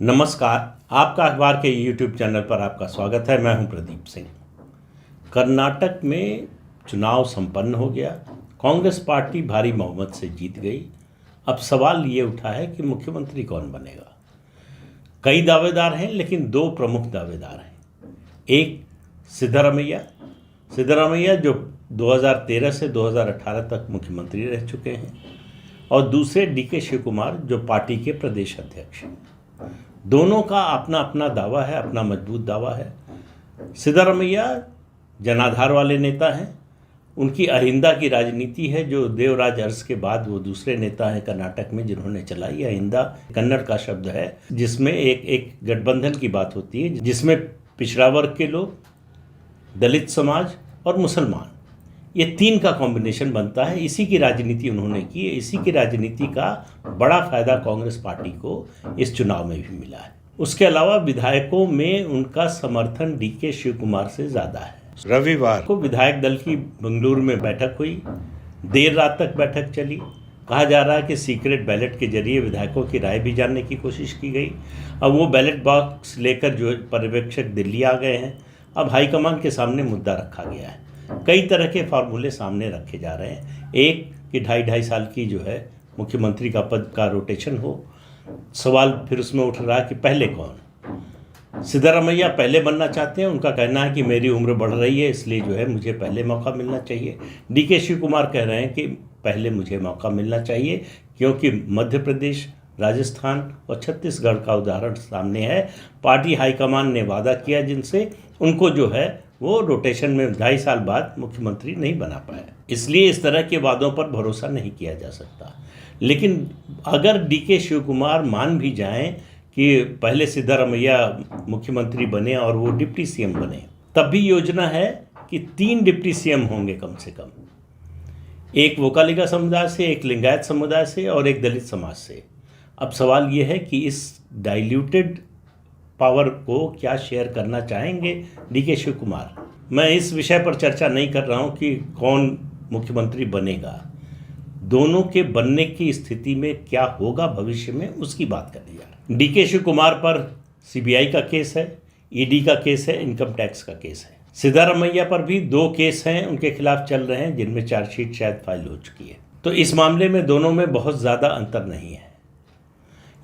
नमस्कार। आपका अखबार के YouTube चैनल पर आपका स्वागत है। मैं हूं प्रदीप सिंह। कर्नाटक में चुनाव संपन्न हो गया। कांग्रेस पार्टी भारी बहुमत से जीत गई। अब सवाल ये उठा है कि मुख्यमंत्री कौन बनेगा। कई दावेदार हैं, लेकिन दो प्रमुख दावेदार हैं। एक सिद्धरामैया जो 2013 से 2018 तक मुख्यमंत्री रह चुके हैं, और दूसरे DK शिवकुमार जो पार्टी के प्रदेश अध्यक्ष हैं। दोनों का अपना अपना दावा है, अपना मजबूत दावा है। सिद्धरामैया जनाधार वाले नेता हैं। उनकी अहिंदा की राजनीति है, जो देवराज अरस के बाद वो दूसरे नेता हैं कर्नाटक में जिन्होंने चलाई। अहिंदा कन्नड़ का शब्द है, जिसमें एक गठबंधन की बात होती है, जिसमें पिछड़ा वर्ग के लोग, दलित समाज और मुसलमान, ये तीन का कॉम्बिनेशन बनता है। इसी की राजनीति उन्होंने की है। इसी की राजनीति का बड़ा फायदा कांग्रेस पार्टी को इस चुनाव में भी मिला है। उसके अलावा विधायकों में उनका समर्थन DK शिवकुमार से ज़्यादा है। रविवार को विधायक दल की बेंगलुरु में बैठक हुई। देर रात तक बैठक चली। कहा जा रहा है कि सीक्रेट बैलेट के जरिए विधायकों की राय भी जानने की कोशिश की गई। अब वो बैलेट बॉक्स लेकर जो पर्यवेक्षक दिल्ली आ गए हैं। अब हाईकमान के सामने मुद्दा रखा गया है। कई तरह के फार्मूले सामने रखे जा रहे हैं। एक कि 2.5 साल की जो है मुख्यमंत्री का पद का रोटेशन हो। सवाल फिर उसमें उठ रहा है कि पहले कौन। सिद्धरामैया पहले बनना चाहते हैं। उनका कहना है कि मेरी उम्र बढ़ रही है, इसलिए जो है मुझे पहले मौका मिलना चाहिए। DK शिवकुमार कह रहे हैं कि पहले मुझे मौका मिलना चाहिए, क्योंकि मध्य प्रदेश, राजस्थान और छत्तीसगढ़ का उदाहरण सामने है। पार्टी हाईकमान ने वादा किया जिनसे, उनको जो है वो रोटेशन में 2.5 साल बाद मुख्यमंत्री नहीं बना पाया। इसलिए इस तरह के वादों पर भरोसा नहीं किया जा सकता। लेकिन अगर DK शिवकुमार मान भी जाएं कि पहले सिद्धरामैया मुख्यमंत्री बने और वो डिप्टी CM बने, तब भी योजना है कि 3 डिप्टी CM होंगे कम से कम। एक वोकालिगा समुदाय से, एक लिंगायत समुदाय से और एक दलित समाज से। अब सवाल ये है कि इस डाइल्यूटेड पावर को क्या शेयर करना चाहेंगे DK शिवकुमार। मैं इस विषय पर चर्चा नहीं कर रहा हूं कि कौन मुख्यमंत्री बनेगा। दोनों के बनने की स्थिति में क्या होगा भविष्य में, उसकी बात करने जा रहा हूं। DK शिवकुमार पर CBI का केस है, ED का केस है, इनकम टैक्स का केस है। सिद्धरामैया पर भी 2 केस हैं उनके खिलाफ चल रहे हैं, जिनमें चार्जशीट शायद फाइल हो चुकी है। तो इस मामले में दोनों में बहुत ज़्यादा अंतर नहीं है।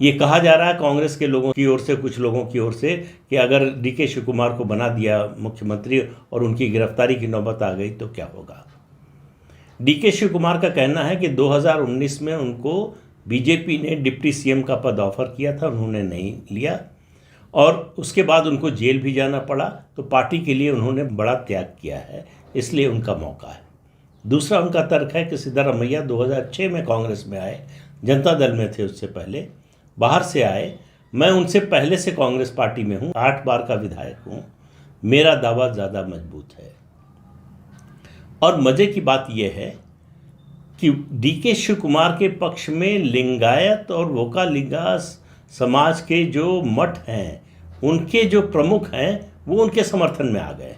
ये कहा जा रहा है कांग्रेस के लोगों की ओर से, कुछ लोगों की ओर से, कि अगर DK शिवकुमार को बना दिया मुख्यमंत्री और उनकी गिरफ्तारी की नौबत आ गई तो क्या होगा। DK शिवकुमार का कहना है कि 2019 में उनको BJP ने डिप्टी CM का पद ऑफर किया था, उन्होंने नहीं लिया, और उसके बाद उनको जेल भी जाना पड़ा। तो पार्टी के लिए उन्होंने बड़ा त्याग किया है, इसलिए उनका मौका है। दूसरा उनका तर्क है कि सिद्धरामैया 2006 में कांग्रेस में आए, जनता दल में थे उससे पहले, बाहर से आए। मैं उनसे पहले से कांग्रेस पार्टी में हूँ, 8 बार का विधायक हूँ, मेरा दावा ज़्यादा मजबूत है। और मज़े की बात यह है कि DK शिवकुमार के पक्ष में लिंगायत और वोकालिगा समाज के जो मठ हैं, उनके जो प्रमुख हैं, वो उनके समर्थन में आ गए।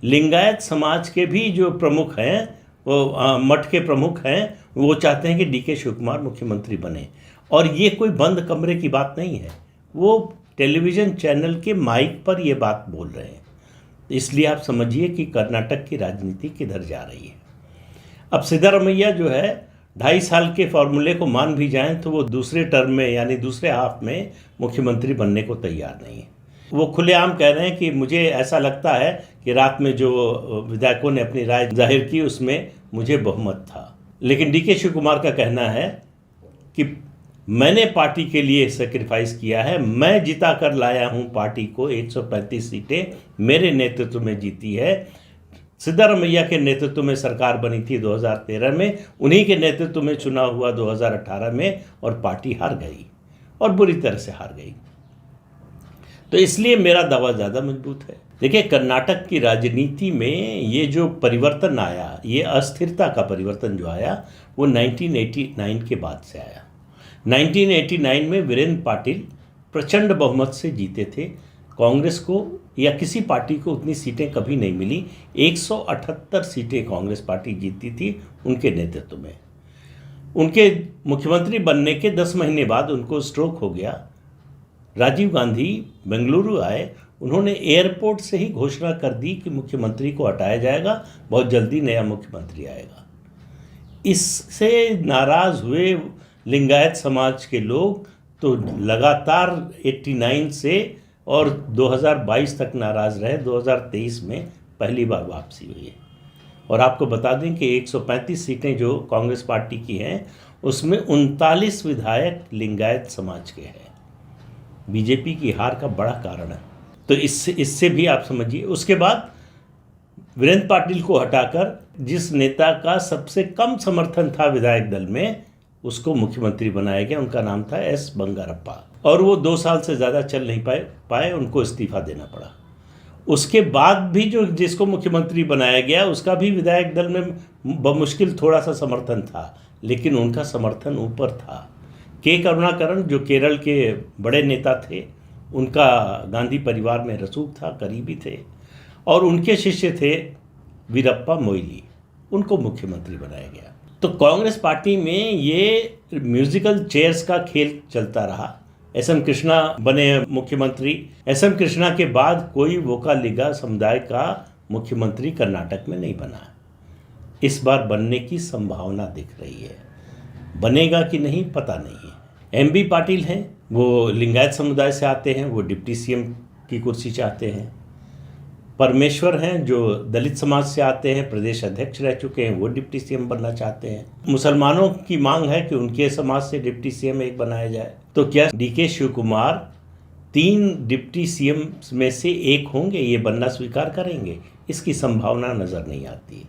लिंगायत समाज के भी जो प्रमुख हैं, वो मठ के प्रमुख हैं, वो चाहते हैं कि DK शिवकुमार मुख्यमंत्री बने। और ये कोई बंद कमरे की बात नहीं है, वो टेलीविज़न चैनल के माइक पर ये बात बोल रहे हैं। इसलिए आप समझिए कि कर्नाटक की राजनीति किधर जा रही है। अब सिद्धरामैया जो है 2.5 साल के फॉर्मूले को मान भी जाएं तो वो दूसरे टर्म में, यानी दूसरे हाफ में मुख्यमंत्री बनने को तैयार नहीं है। वो खुलेआम कह रहे हैं कि मुझे ऐसा लगता है कि रात में जो विधायकों ने अपनी राय जाहिर की उसमें मुझे बहुमत था। लेकिन DK शिवकुमार का कहना है कि मैंने पार्टी के लिए सेक्रीफाइस किया है, मैं जिता कर लाया हूं पार्टी को। 135 सीटें मेरे नेतृत्व में जीती है। सिद्धरामैया के नेतृत्व में सरकार बनी थी 2013 में, उन्हीं के नेतृत्व में चुनाव हुआ 2018 में, और पार्टी हार गई, और बुरी तरह से हार गई। तो इसलिए मेरा दावा ज़्यादा मजबूत है। देखिए, कर्नाटक की राजनीति में ये जो परिवर्तन आया, ये अस्थिरता का परिवर्तन जो आया, वो 1989 के बाद से आया। 1989 में वीरेंद्र पाटिल प्रचंड बहुमत से जीते थे। कांग्रेस को या किसी पार्टी को उतनी सीटें कभी नहीं मिली। 178 सीटें कांग्रेस पार्टी जीती थी उनके नेतृत्व में। उनके मुख्यमंत्री बनने के 10 महीने बाद उनको स्ट्रोक हो गया राजीव गांधी बेंगलुरु आए, उन्होंने एयरपोर्ट से ही घोषणा कर दी कि मुख्यमंत्री को हटाया जाएगा, बहुत जल्दी नया मुख्यमंत्री आएगा। इससे नाराज़ हुए लिंगायत समाज के लोग तो लगातार 89 से और 2022 तक नाराज़ रहे। 2023 में पहली बार वापसी हुई है। और आपको बता दें कि 135 सीटें जो कांग्रेस पार्टी की हैं, उसमें 39 विधायक लिंगायत समाज के हैं। बीजेपी की हार का बड़ा कारण है। तो इससे भी आप समझिए। उसके बाद वीरेंद्र पाटिल को हटाकर जिस नेता का सबसे कम समर्थन था विधायक दल में, उसको मुख्यमंत्री बनाया गया। उनका नाम था एस बंगारप्पा, और वो 2 साल से ज़्यादा चल नहीं पाए, उनको इस्तीफा देना पड़ा। उसके बाद भी जिसको मुख्यमंत्री बनाया गया, उसका भी विधायक दल में बमुश्किल थोड़ा सा समर्थन था, लेकिन उनका समर्थन ऊपर था। के करुणाकरण जो केरल के बड़े नेता थे, उनका गांधी परिवार में रसूख था, करीबी थे, और उनके शिष्य थे वीरप्पा मोइली, उनको मुख्यमंत्री बनाया गया। तो कांग्रेस पार्टी में ये म्यूजिकल चेयर्स का खेल चलता रहा। एस.एम. कृष्णा बने मुख्यमंत्री। एस.एम. कृष्णा के बाद कोई वोकालिगा समुदाय का मुख्यमंत्री कर्नाटक में नहीं बना। इस बार बनने की संभावना दिख रही है। बनेगा कि नहीं पता नहीं है। एम.बी. पाटिल हैं, वो लिंगायत समुदाय से आते हैं, वो डिप्टी सीएम की कुर्सी चाहते हैं। परमेश्वर हैं जो दलित समाज से आते हैं, प्रदेश अध्यक्ष रह चुके हैं, वो डिप्टी सीएम बनना चाहते हैं। मुसलमानों की मांग है कि उनके समाज से डिप्टी सीएम एक बनाया जाए। तो क्या DK Shiv Kumar 3 deputy CM में से एक होंगे, ये बनना स्वीकार करेंगे? इसकी संभावना नज़र नहीं आती।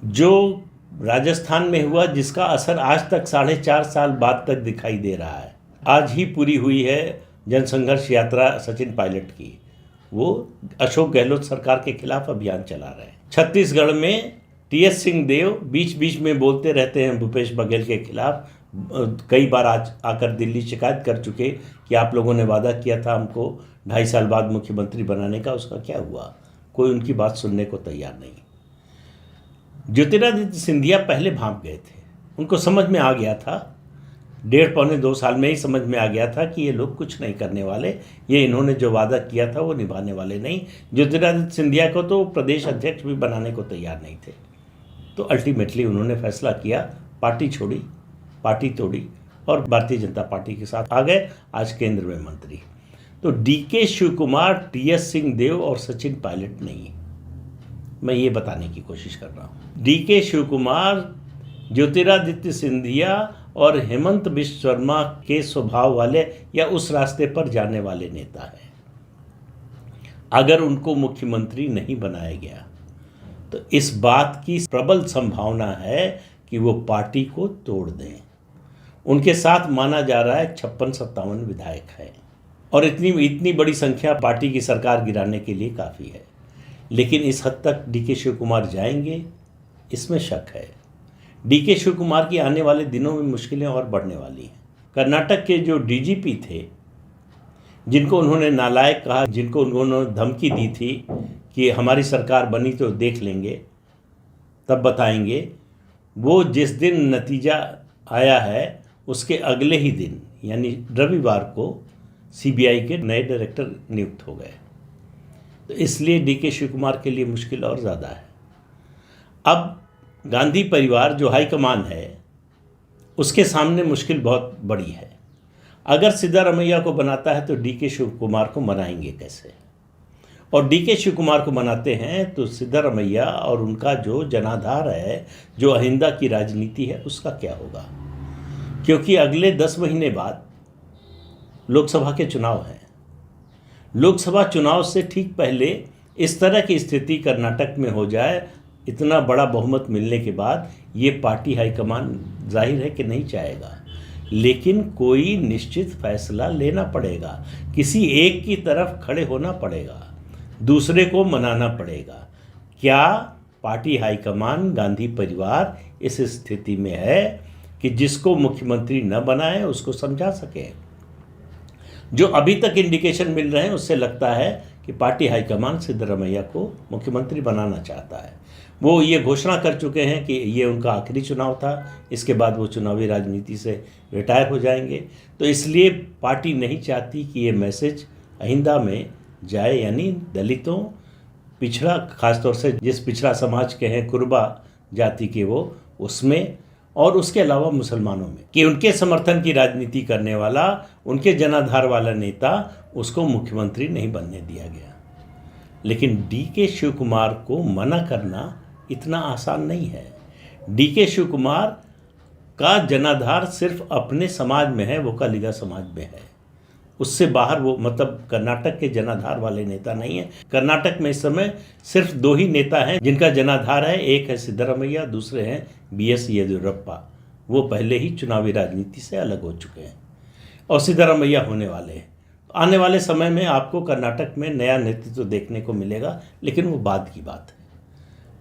जो राजस्थान में हुआ, जिसका असर आज तक 4.5 साल बाद तक दिखाई दे रहा है। आज ही पूरी हुई है जनसंघर्ष यात्रा सचिन पायलट की। वो अशोक गहलोत सरकार के खिलाफ अभियान चला रहे हैं। छत्तीसगढ़ में टी.एस. सिंहदेव बीच बीच में बोलते रहते हैं भूपेश बघेल के खिलाफ। कई बार आज आकर दिल्ली शिकायत कर चुके कि आप लोगों ने वादा किया था हमको 2.5 साल बाद मुख्यमंत्री बनाने का, उसका क्या हुआ? कोई उनकी बात सुनने को तैयार नहीं। ज्योतिरादित्य सिंधिया पहले भांप गए थे, उनको समझ में आ गया था, 1.5-2 साल में ही समझ में आ गया था कि ये लोग कुछ नहीं करने वाले, ये इन्होंने जो वादा किया था वो निभाने वाले नहीं। ज्योतिरादित्य सिंधिया को तो प्रदेश अध्यक्ष भी बनाने को तैयार नहीं थे। तो अल्टीमेटली उन्होंने फैसला किया, पार्टी छोड़ी, पार्टी तोड़ी और भारतीय जनता पार्टी के साथ आ गए। आज केंद्र में मंत्री। तो डीके शिव कुमार, टी.एस. सिंहदेव और सचिन पायलट नहीं है। मैं ये बताने की कोशिश कर रहा हूँ। डीके शिव कुमार ज्योतिरादित्य सिंधिया और हेमंत बिश्व शर्मा के स्वभाव वाले या उस रास्ते पर जाने वाले नेता हैं। अगर उनको मुख्यमंत्री नहीं बनाया गया तो इस बात की प्रबल संभावना है कि वो पार्टी को तोड़ दें। उनके साथ माना जा रहा है 56-57 विधायक हैं, और इतनी बड़ी संख्या पार्टी की सरकार गिराने के लिए काफ़ी है। लेकिन इस हद तक डीके शिव कुमार जाएंगे, इसमें शक है। डीके शिव कुमार की आने वाले दिनों में मुश्किलें और बढ़ने वाली हैं। कर्नाटक के जो डीजीपी थे, जिनको उन्होंने नालायक कहा, जिनको उन्होंने धमकी दी थी कि हमारी सरकार बनी तो देख लेंगे, तब बताएंगे, वो जिस दिन नतीजा आया है उसके अगले ही दिन यानी रविवार को सीबीआई के नए डायरेक्टर नियुक्त हो गए। तो इसलिए डीके शिव कुमार के लिए मुश्किल और ज़्यादा है। अब गांधी परिवार जो हाईकमान है, उसके सामने मुश्किल बहुत बड़ी है। अगर सिद्धारमैया को बनाता है तो डीके शिव कुमार को मनाएंगे कैसे? और डीके शिव कुमार को मनाते हैं तो सिद्धारमैया और उनका जो जनाधार है, जो अहिंदा की राजनीति है, उसका क्या होगा? क्योंकि अगले 10 महीने बाद लोकसभा के चुनाव हैं। लोकसभा चुनाव से ठीक पहले इस तरह की स्थिति कर्नाटक में हो जाए, इतना बड़ा बहुमत मिलने के बाद, ये पार्टी हाईकमान जाहिर है कि नहीं चाहेगा। लेकिन कोई निश्चित फैसला लेना पड़ेगा, किसी एक की तरफ खड़े होना पड़ेगा, दूसरे को मनाना पड़ेगा। क्या पार्टी हाईकमान, गांधी परिवार इस स्थिति में है कि जिसको मुख्यमंत्री न बनाए उसको समझा सके? जो अभी तक इंडिकेशन मिल रहे हैं उससे लगता है कि पार्टी हाईकमान सिद्धारमैया को मुख्यमंत्री बनाना चाहता है। वो ये घोषणा कर चुके हैं कि ये उनका आखिरी चुनाव था, इसके बाद वो चुनावी राजनीति से रिटायर हो जाएंगे। तो इसलिए पार्टी नहीं चाहती कि ये मैसेज आइंदा में जाए, यानी दलितों, पिछड़ा, खासतौर से जिस पिछड़ा समाज के हैं, कुर्बा जाति के, वो उसमें, और उसके अलावा मुसलमानों में, कि उनके समर्थन की राजनीति करने वाला, उनके जनाधार वाला नेता, उसको मुख्यमंत्री नहीं बनने दिया गया। लेकिन डीके शिव कुमार को मना करना इतना आसान नहीं है। डीके शिव कुमार का जनाधार सिर्फ अपने समाज में है, वो कलिगा समाज में है। उससे बाहर वो, मतलब कर्नाटक के जनाधार वाले नेता नहीं है। कर्नाटक में इस समय सिर्फ 2 ही नेता हैं जिनका जनाधार है, एक है सिद्धरामैया, दूसरे हैं BS येदियुरप्पा। वो पहले ही चुनावी राजनीति से अलग हो चुके हैं और सिद्धरामैया होने वाले हैं। आने वाले समय में आपको कर्नाटक में नया नेतृत्व देखने को मिलेगा, लेकिन वो बाद की बात है।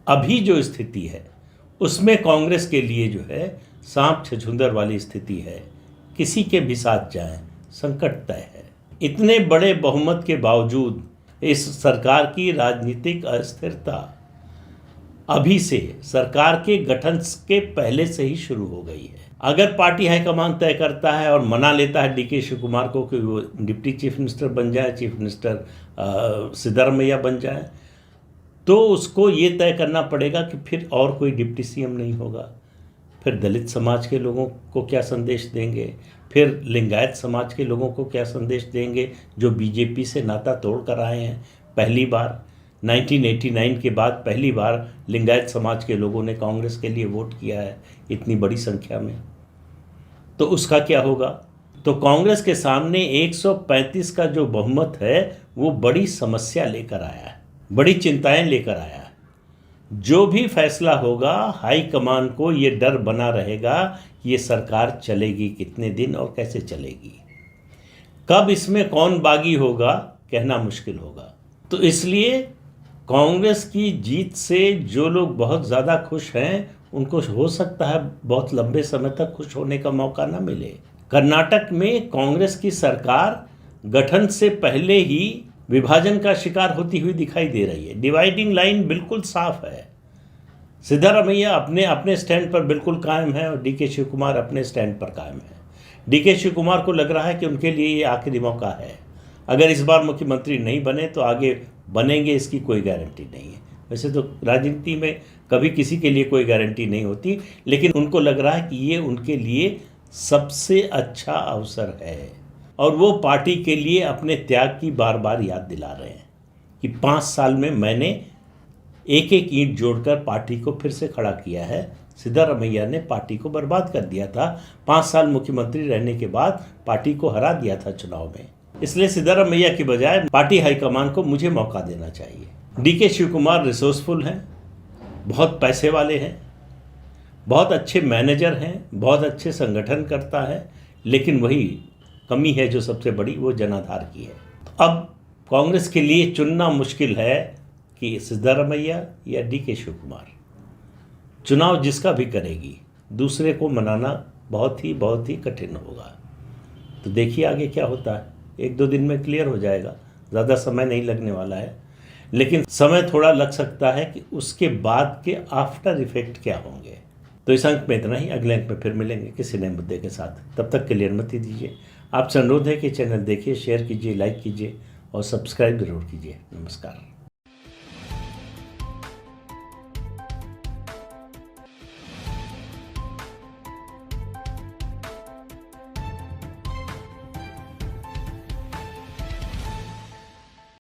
अभी जो स्थिति है उसमें कांग्रेस के लिए जो है सांप छछूंदर वाली स्थिति है, किसी के भी साथ जाएं संकट तय है। इतने बड़े बहुमत के बावजूद इस सरकार की राजनीतिक अस्थिरता अभी से, सरकार के गठन के पहले से ही शुरू हो गई है। अगर पार्टी हाईकमान तय करता है और मना लेता है डीके शिव कुमार को कि वो डिप्टी चीफ मिनिस्टर बन जाए, चीफ मिनिस्टर सिद्धरामैया बन जाए, तो उसको ये तय करना पड़ेगा कि फिर और कोई डिप्टी CM नहीं होगा। फिर दलित समाज के लोगों को क्या संदेश देंगे, फिर लिंगायत समाज के लोगों को क्या संदेश देंगे, जो बीजेपी से नाता तोड़ कर आए हैं। पहली बार 1989 के बाद पहली बार लिंगायत समाज के लोगों ने कांग्रेस के लिए वोट किया है इतनी बड़ी संख्या में, तो उसका क्या होगा। तो कांग्रेस के सामने 135 का जो बहुमत है वो बड़ी समस्या लेकर आया है, बड़ी चिंताएं लेकर आया है। जो भी फैसला होगा, हाईकमान को ये डर बना रहेगा कि ये सरकार चलेगी कितने दिन और कैसे चलेगी, कब इसमें कौन बागी होगा कहना मुश्किल होगा। तो इसलिए कांग्रेस की जीत से जो लोग बहुत ज़्यादा खुश हैं, उनको हो सकता है बहुत लंबे समय तक खुश होने का मौका ना मिले। कर्नाटक में कांग्रेस की सरकार गठन से पहले ही विभाजन का शिकार होती हुई दिखाई दे रही है। डिवाइडिंग लाइन बिल्कुल साफ है। सिद्धरामैया अपने स्टैंड पर बिल्कुल कायम है और डीके शिव कुमार अपने स्टैंड पर कायम है। डीके शिव कुमार को लग रहा है कि उनके लिए ये आखिरी मौका है। अगर इस बार मुख्यमंत्री नहीं बने तो आगे बनेंगे, इसकी कोई गारंटी नहीं है। वैसे तो राजनीति में कभी किसी के लिए कोई गारंटी नहीं होती, लेकिन उनको लग रहा है कि ये उनके लिए सबसे अच्छा अवसर है और वो पार्टी के लिए अपने त्याग की बार बार याद दिला रहे हैं कि 5 साल में मैंने एक एक ईंट जोड़कर पार्टी को फिर से खड़ा किया है। सिद्धरामैया ने पार्टी को बर्बाद कर दिया था, 5 साल मुख्यमंत्री रहने के बाद पार्टी को हरा दिया था चुनाव में। इसलिए सिद्धरामैया की बजाय पार्टी हाईकमान को मुझे मौका देना चाहिए। डीके शिव कुमार रिसोर्सफुल हैं, बहुत पैसे वाले हैं, बहुत अच्छे मैनेजर हैं, बहुत अच्छे संगठन करता है, लेकिन वही कमी है जो सबसे बड़ी, वो जनाधार की है। तो अब कांग्रेस के लिए चुनना मुश्किल है कि सिद्धरामैया या डीके शिव कुमार। चुनाव जिसका भी करेगी, दूसरे को मनाना बहुत ही कठिन होगा। तो देखिए आगे क्या होता है। 1-2 दिन में क्लियर हो जाएगा, ज़्यादा समय नहीं लगने वाला है, लेकिन समय थोड़ा लग सकता है कि उसके बाद के आफ्टर इफेक्ट क्या होंगे। तो इस अंक में इतना ही। अगले अंक में फिर मिलेंगे किसी नए मुद्दे के साथ। तब तक के लिए अनुमति दीजिए। आपसे अनुरोध है कि चैनल देखिए, शेयर कीजिए, लाइक कीजिए और सब्सक्राइब जरूर कीजिए। नमस्कार।